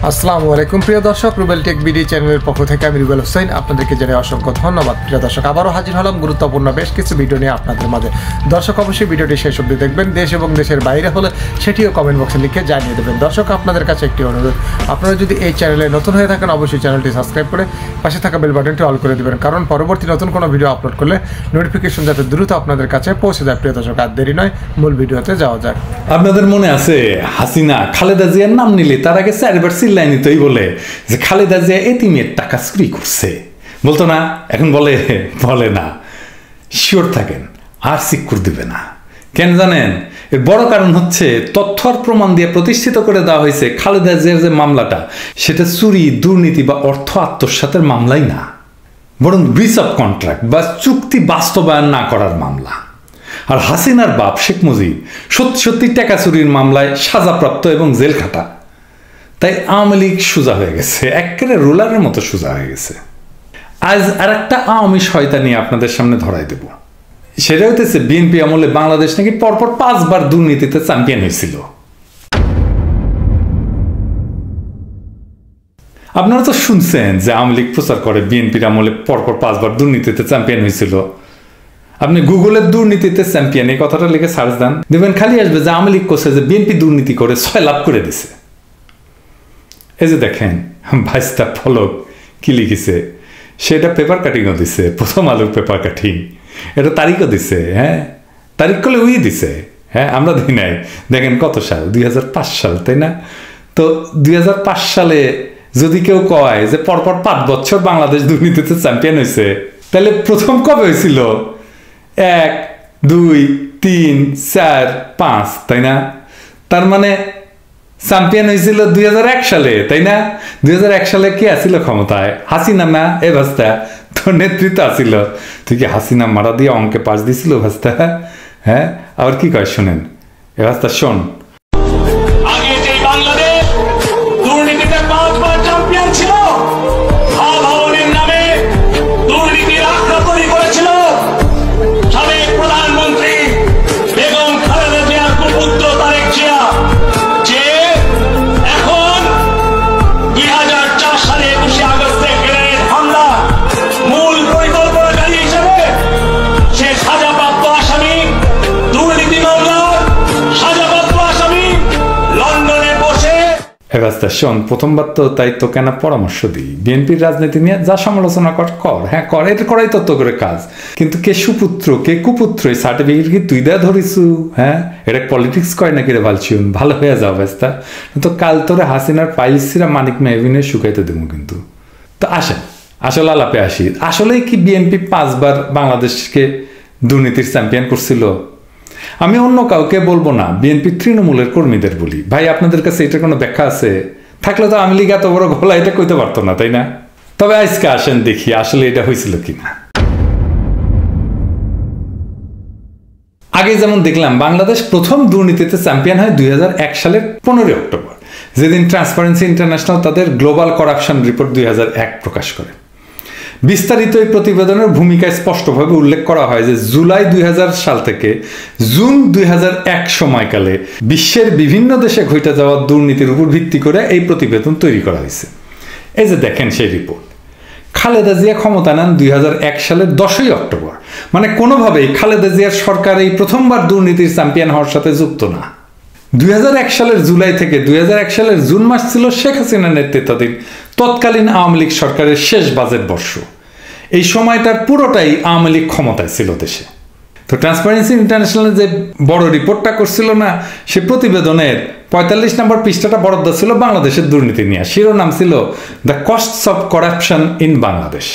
আসসালামু আলাইকুম প্রিয় দর্শক, রুবেল টেক বিডি চ্যানেলের পক্ষ থেকে আমি রুবেল হোসেন আপনাদেরকে জানাই অসংখ্য ধন্যবাদ। প্রিয় দর্শক, আবারও হাজির হলাম গুরুত্বপূর্ণ বেশ কিছু ভিডিও নিয়ে আপনাদের মাঝে। দর্শক, অবশ্যই ভিডিওটি শেষ অবধি দেখবেন। দেশ এবং দেশের বাইরে হলে সেটিও কমেন্ট বক্সে লিখে জানিয়ে দেবেন। দর্শক, আপনাদের কাছে একটি অনুরোধ, আপনারা যদি এই চ্যানেলে নতুন হয়ে থাকেন অবশ্যই চ্যানেলটি সাবস্ক্রাইব করে পাশে থাকা বেল বাটনটি অল করে দেবেন, কারণ পরবর্তী নতুন কোনো ভিডিও আপলোড করলে নোটিফিকেশন যাতে দ্রুত আপনাদের কাছে পৌঁছে যায়। প্রিয় দর্শক, আর দেরি নয়, মূল ভিডিওতে যাওয়া যাক। আপনাদের মনে আছে হাসিনা খালেদা জিয়ার নাম নিলে তার আগে চারবার চিল্লাই নিতেই বলে যে খালেদা জিয়া এতিমের টাকা চুরি করছে, বলতো না? এখন বলে না। শিওর থাকেন, আর সিকিউর দিবে না। কেন জানেন? এর বড় কারণ হচ্ছে তথ্য আর প্রমাণ দিয়ে প্রতিষ্ঠিত করে দেওয়া হয়েছে খালেদা জিয়ার যে মামলাটা, সেটা চুরি, দুর্নীতি বা অর্থ আত্মসাতের মামলাই না, বরং ব্রিচ অফ কন্ট্রাক্ট বা চুক্তি বাস্তবায়ন না করার মামলা। আর হাসিনার বাপ শেখ মুজিব সত্যি টাকা চুরির মামলায় সাজাপ্রাপ্ত এবং জেল খাটা। তাই আওয়ামী লীগ সোজা হয়ে গেছে, একেবারে রোলারের মতো সোজা হয়ে গেছে। আজ আর একটা আওয়ামী শয়তানি আপনাদের সামনে ধরাই দেব। সেটা হইতেছে বিএনপি আমলে বাংলাদেশ নাকি পরপর 5 বার দুর্নীতিতে চ্যাম্পিয়ন হয়েছিল। আপনারা তো শুনছেন যে আওয়ামী লীগ প্রচার করে বিএনপির আমলে পরপর 5 বার দুর্নীতিতে চ্যাম্পিয়ন হয়েছিল। আপনি গুগলের দুর্নীতিতে চ্যাম্পিয়ন এই কথাটা লিখে সার্চ দেন, দেখবেন খালি আসবে যে আওয়ামী লীগ করছে যে বিএনপি দুর্নীতি করে 6 লাভ করে দিছে। এই যে দেখেন ভাইস্তা ফলক কি লিখেছে, সেটা পেপার কাটিংও দিছে, প্রথম আলোর পেপার কাটিং। এটা তারিখও দিছে, হ্যাঁ তারিখ করলে উই দিছে, হ্যাঁ আমরা দিই নাই। দেখেন কত সাল, 2005 সাল, তাই না? তো 2005 সালে যদি কেউ কয় যে পরপর 5 বছর বাংলাদেশ দুর্নীতিতে চ্যাম্পিয়ন হয়েছে, তাহলে প্রথম কবে হয়েছিল? 1, 2, 3, 4, 5, তাই না? তার মানে চ্যাম্পিয়ন হয়েছিল 2001 সালে, তাই না? 2001 সালে কে আসিল ক্ষমতায়? হাসিনা না? এ ভাস্তা তোর নেতৃত্ব আসিল। তুই কি হাসিনা মারা দিয়ে অঙ্কে পাশ দিছিল ভাস্তা? হ্যাঁ, আবার কি কয় শোনেন, এ ভাস্তা শোন। আগে যে বাংলাদেশ দুর্নীতিতে 5 বার চ্যাম্পিয়ন ছিল, ভবনের নামে দুর্নীতির আখড়া তৈরি করেছিল সাবেক প্রধানমন্ত্রী বেগম খালেদা জিয়ার কুপুত্র তারেক জিয়া, যে এখন 2004 সালে 21 আগস্টে গ্রেনেড হামলা মূল পরিকল্পনাকারী হিসেবে সে সাজাপ্রাপ্ত আসামি, দুর্নীতি মামলার সাজাপ্রাপ্ত আসামি, লন্ডনে বসে। শোন, প্রথমবার তো তাই তো কেন পরামর্শ দিই, বিএনপির রাজনীতি নিয়ে যা সমালোচনা কর, হ্যাঁ কর, এটা করাই তত্ত্ব করে কাজ। কিন্তু কে সুপুত্র কে কুপুত্র এই সার্টিফিকেট কি তুই দেয়া ধরিসু? হ্যাঁ, এটা পলিটিক্স কয় নাকি রে ভালছিউন? ভালো হয়ে যাও ব্যস্তা, তো কাল তোরে হাসিনার পাইলসিরা মানিক মেহবিনে শুকাইতে দেবো কিন্তু। তো আসেন আসলে আলাপে আসি, আসলেই কি বিএনপি 5 বার বাংলাদেশকে দুর্নীতির চ্যাম্পিয়ন করছিল? আমি অন্য কাউকে বলবো না, বিএনপি তৃণমূলের কর্মীদের বলি। ভাই, আপনাদের কাছে এটার কোনো ব্যাখ্যা আছে? থাকলে তো আওয়ামী লীগ এত বড় ঘোলা এটা কইতে পারতো না, তাই না? তবে আজকে আসেন দেখি আসলে এটা হয়েছিল কিনা। আগে যেমন দেখলাম বাংলাদেশ প্রথম দুর্নীতিতে চ্যাম্পিয়ন হয় 2001 সালের 15 অক্টোবর, যেদিন ট্রান্সপারেন্সি ইন্টারন্যাশনাল তাদের গ্লোবাল করাপশন রিপোর্ট 2001 প্রকাশ করে। বিস্তারিত এই প্রতিবেদনের ভূমিকায় স্পষ্টভাবে উল্লেখ করা হয় যে জুলাই 2000 সাল থেকে জুন 2001 সময়কালে বিশ্বের বিভিন্ন দেশে ঘটে যাওয়া দুর্নীতির উপর ভিত্তি করে এই প্রতিবেদন তৈরি করা হয়েছে। এই যে দেখেন সেই রিপোর্ট। খালেদা জিয়া ক্ষমতা নেন 2001 সালের 10ই অক্টোবর, মানে কোনোভাবেই খালেদা জিয়ার সরকার এই প্রথমবার দুর্নীতির চ্যাম্পিয়ন হওয়ার সাথে যুক্ত না। 2001 সালের জুলাই থেকে 2001 সালের জুন মাস ছিল শেখ হাসিনার নেতৃত্বাধীন তৎকালীন আওয়ামী লীগ সরকারের শেষ বাজেট বর্ষ। এই সময়টার পুরোটাই আওয়ামী লীগ ক্ষমতায় ছিল দেশে। তো ট্রান্সপারেন্সি ইন্টারন্যাশনাল যে বড় রিপোর্টটা করছিল না, সে প্রতিবেদনের 45 নম্বর পৃষ্ঠাটা বরাদ্দ ছিল বাংলাদেশের দুর্নীতি নিয়ে। শিরোনাম ছিল the costs of corruption in Bangladesh.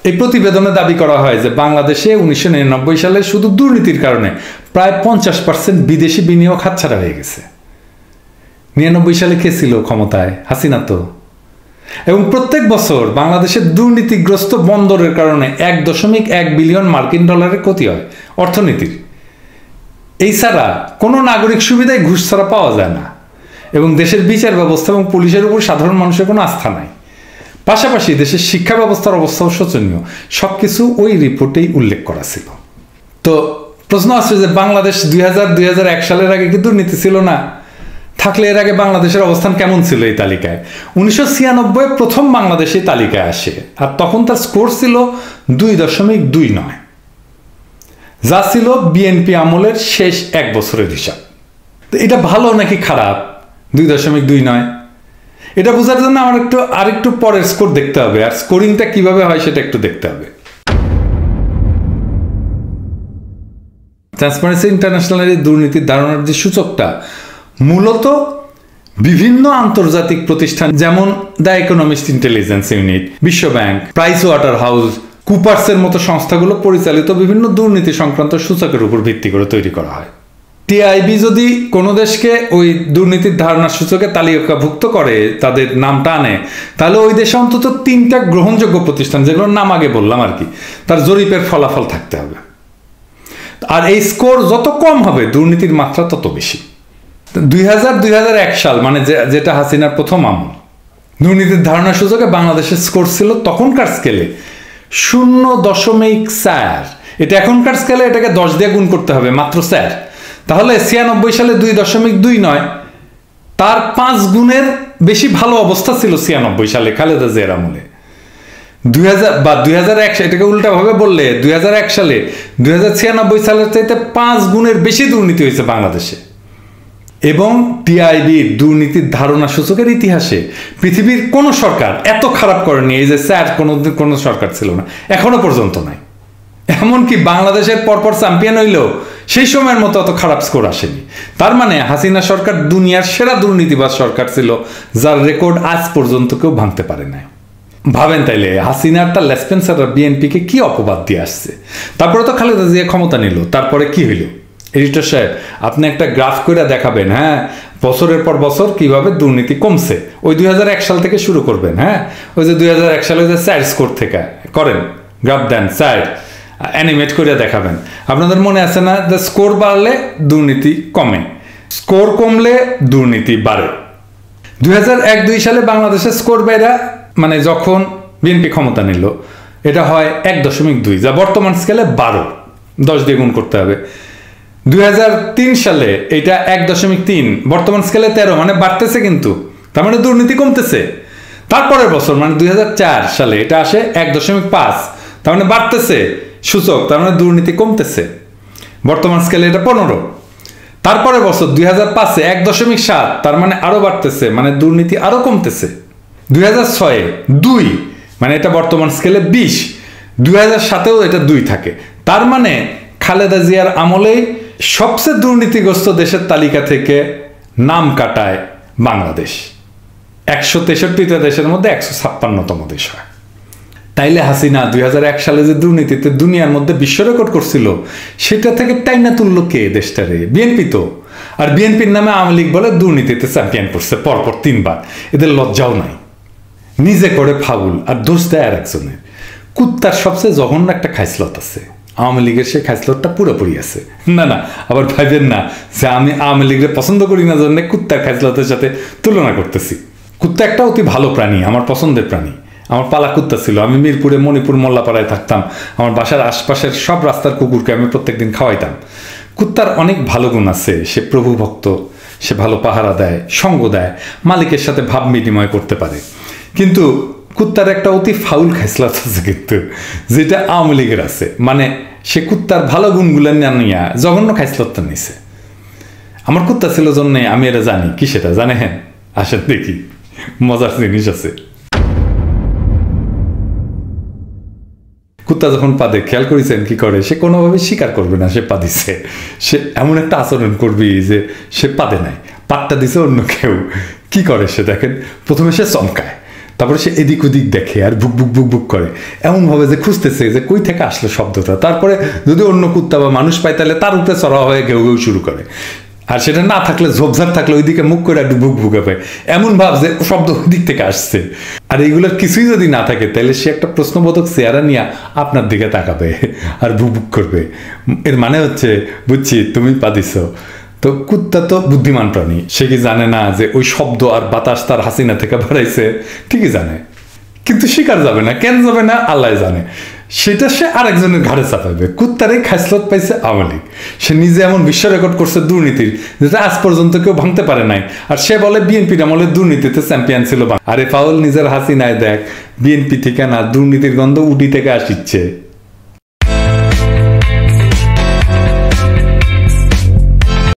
এই প্রতিবেদনে দাবি করা হয় যে বাংলাদেশে 1999 সালে শুধু দুর্নীতির কারণে প্রায় 50% বিদেশি বিনিয়োগ হাতছাড়া হয়ে গেছে। 99 সালে কে ছিল ক্ষমতায়? হাসিনা তো। এবং প্রত্যেক বছর বাংলাদেশের দুর্নীতিগ্রস্ত বন্দরের কারণে 1.1 বিলিয়ন মার্কিন ডলারের ক্ষতি হয় অর্থনীতির। এই ছাড়া কোনো নাগরিক সুবিধায় ঘুষ ছাড়া পাওয়া যায় না, এবং দেশের বিচার ব্যবস্থা এবং পুলিশের উপর সাধারণ মানুষের কোনো আস্থা নাই। পাশাপাশি দেশের শিক্ষা ব্যবস্থার অবস্থাও শোচনীয়। সবকিছু ওই রিপোর্টেই উল্লেখ করা ছিল। তো প্রশ্ন আসছে যে বাংলাদেশ 2001 সালের আগে কি দুর্নীতি ছিল না? থাকলে এর আগে বাংলাদেশের অবস্থান কেমন ছিল এই তালিকায়? 1996 প্রথম বাংলাদেশ এই তালিকায় আসে, আর তখন তার স্কোর ছিল 2.29, যা ছিল বিএনপি আমলের শেষ 1 বছরের হিসাব। তো এটা ভালো নাকি খারাপ 2.29? এটা বোঝার জন্য আমার আরেকটু পরের স্কোর দেখতে হবে, আর স্কোরিংটা কিভাবে হয় সেটা একটু দেখতে হবে। ট্রান্সপারেন্সি ইন্টারন্যাশনালের এই দুর্নীতির ধারণার যে সূচকটা মূলত বিভিন্ন আন্তর্জাতিক প্রতিষ্ঠান যেমন দ্য ইকোনমিস্ট ইন্টেলিজেন্স ইউনিট, বিশ্ব ব্যাংক, প্রাইস ওয়াটার হাউস, কুপার্সের মতো সংস্থাগুলো পরিচালিত বিভিন্ন দুর্নীতি সংক্রান্ত সূচকের উপর ভিত্তি করে তৈরি করা হয়। টিআইবি যদি কোনো দেশকে ওই দুর্নীতির ধারণার সূচকে তালিকাভুক্ত করে, তাদের নামটা আনে, তাহলে ওই দেশে অন্তত 3টা গ্রহণযোগ্য প্রতিষ্ঠান, যেগুলোর নাম আগে বললাম আর কি, তার জরিপের ফলাফল থাকতে হবে। আর এই স্কোর যত কম হবে দুর্নীতির মাত্রা তত বেশি। 2000-2001 সাল মানে যেটা হাসিনার প্রথম আমল, দুর্নীতির ধারণা সূচকে বাংলাদেশের স্কোর ছিল তখনকার স্কেলে 0.4। এটা এখনকার স্কেলে এটাকে 10 দিয়ে গুণ করতে হবে মাত্র 4। তাহলে 96 সালে 2.29, তার 5 গুণের বেশি ভালো অবস্থা ছিল 96 সালে খালেদা জিয়ার আমলে। 2001 এটাকে উল্টাভাবে বললে 2001 সালে 2096 সালের চাইতে 5 গুণের বেশি দুর্নীতি হয়েছে বাংলাদেশে। এবং টিআইবির দুর্নীতির ধারণা সূচকের ইতিহাসে পৃথিবীর কোন সরকার এত খারাপ করেনি, এই যে স্যার কোনোদিন কোনো সরকার ছিল না, এখনো পর্যন্ত নাই। এমনকি বাংলাদেশের পরপর চ্যাম্পিয়ন হইলেও সেই সময়ের মতো অত খারাপ স্কোর আসেনি। তার মানে হাসিনা সরকার দুনিয়ার সেরা দুর্নীতিবাজ সরকার ছিল, যার রেকর্ড আজ পর্যন্ত কেউ ভাঙতে পারে নাই। ভাবেন তাইলে হাসিনার তার লেসপেন্সাররা বিএনপিকে কি অপবাদ দিয়ে আসছে। তারপরে তো খালেদা জিয়া ক্ষমতা নিল, তারপরে কি হইল? এডিটর সাহেব, আপনি একটা গ্রাফ করে দেখাবেন, হ্যাঁ, বছরের পর বছর কিভাবে দুর্নীতি কমছে। ওই 2001 সাল থেকে শুরু করবেন, হ্যাঁ, ওই যে 2001 সালে যে 4 স্কোর থেকে করেন, গ্রাফ দেন, 4 অ্যানিমেট করে দেখাবেন। আপনাদের মনে আছে না যে স্কোর বাড়লে দুর্নীতি কমে, স্কোর কমলে দুর্নীতি বাড়ে। 2001-2 সালে বাংলাদেশের স্কোর বাইরা মানে যখন বিএনপি ক্ষমতা নিল, এটা হয় 1.2, যা বর্তমান স্কেলে 12, 10 দিয়ে গুণ করতে হবে। 2003 সালে এটা 1.3, বর্তমান স্কেলে 13, মানে বাড়তেছে, কিন্তু তার মানে দুর্নীতি কমতেছে। তারপরের বছর মানে 2004 সালে এটা আসে 1.5, তার মানে বাড়তেছে সূচক, তার মানে দুর্নীতি কমতেছে। বর্তমান স্কেলে এটা 15। তারপরের বছর 2005-এ 1.7, তার মানে আরো বাড়তেছে, মানে দুর্নীতি আরো কমতেছে। 2006-এ 2, মানে এটা বর্তমান স্কেলে 20। 2007-এও এটা 2 থাকে, তার মানে খালেদা জিয়ার আমলেই সবচেয়ে দুর্নীতিগ্রস্ত দেশের তালিকা থেকে নাম কাটায় বাংলাদেশ। 163টা দেশের মধ্যে 156তম দেশ হয়। তাইলে হাসিনা 2001 সালে যে দুর্নীতিতে দুনিয়ার মধ্যে বিশ্ব রেকর্ড করছিল, সেটা থেকে টাইনা তুললো কে দেশটারে? বিএনপি তো। আর বিএনপির নামে আওয়ামী লীগ বলে দুর্নীতিতে চ্যাম্পিয়ন করছে পরপর 3 বার। এদের লজ্জাও নাই, নিজে করে ফাউল আর দোষ দেয় আর একজনের। কুত্তার সবচেয়ে জঘন্য একটা খাইসলত আছে, আওয়ামী লীগের সেই খাইসলতটা পুরোপুরি আছে। না না, আবার ভাইবেন না যে আমি আওয়ামী লীগের পছন্দ করি না জন্য কুত্তার খাইসলতের সাথে তুলনা করতেছি। কুত্তা একটা অতি ভালো প্রাণী, আমার পছন্দের প্রাণী। আমার পালা কুত্তা ছিল, আমি মিরপুরে, মণিপুর, মোল্লাপাড়ায় থাকতাম। আমার বাসার আশপাশের সব রাস্তার কুকুরকে আমি প্রত্যেকদিন খাওয়াইতাম। কুত্তার অনেক ভালো গুণ আছে, সে প্রভু ভক্ত, সে ভালো পাহারা দেয়, সঙ্গ দেয়, মালিকের সাথে ভাব বিনিময় করতে পারে। কিন্তু কুত্তার একটা অতি ফাউল খাইসলত আছে, কিন্তু যেটা আওয়ামী লীগের আছে। মানে সে কুত্তার ভালো গুণগুলো নিয়ে জঘন্য খাইসলতটা নিছে। আমার কুত্তা ছিল জন্য আমি এটা জানি। কি সেটা জানে? হ্যাঁ, আসেন দেখি, মজার জিনিস আছে। কুত্তা যখন পাদে, খেয়াল করেছেন কি করে? সে কোনোভাবে স্বীকার করবে না সে পা দিছে। সে এমন একটা আচরণ করবি যে সে পাদে নাই, পাতটা দিছে অন্য কেউ। কি করে সে দেখেন? প্রথমে সে চমকায়, তারপরে সে এদিক ওদিক দেখে আর বুক বুক বুক বুক করে, এমন ভাবে যে খুঁজতেছে যে কই থেকে আসলো শব্দটা। তারপরে যদি অন্য কুত্তা বা মানুষ পায় তাহলে তার উপরে চড়া হয়ে ঘেউ ঘেউ শুরু করে। আর সেটা না থাকলে, ঝোপঝাপ থাকলে ওইদিকে মুখ করে একটু বুক বুকে পায়, এমন ভাব যে শব্দ ওই দিক থেকে আসছে। আর এইগুলোর কিছুই যদি না থাকে তাহলে সে একটা প্রশ্নবোধক চেহারা নিয়ে আপনার দিকে তাকাবে আর বুক বুক করবে। এর মানে হচ্ছে, বুঝছি তুমি পা দিছ। তো কুত্তা তো বুদ্ধিমান প্রাণী, সে কি জানে না যে ওই শব্দ আর বাতাস তার হাসিনা থেকে বাড়াইছে? ঠিকই জানে, কিন্তু শিকার যাবে না। কেন যাবে না আল্লাহ জানে। সেটা সে আরেকজনের ঘাড়ে চাপাবে। কুত্তারে খাসলত পাইছে আওয়ামী লীগ, সে নিজে এমন বিশ্ব রেকর্ড করছে দুর্নীতির যেটা আজ পর্যন্ত কেউ ভাঙতে পারে নাই, আর সে বলে বিএনপির আমলে দুর্নীতিতে চ্যাম্পিয়ন ছিল। আরে ফাউল নিজের হাসি নাই দেখ, বিএনপি থেকে না দুর্নীতির গন্ধ উডি থেকে আসিচ্ছে।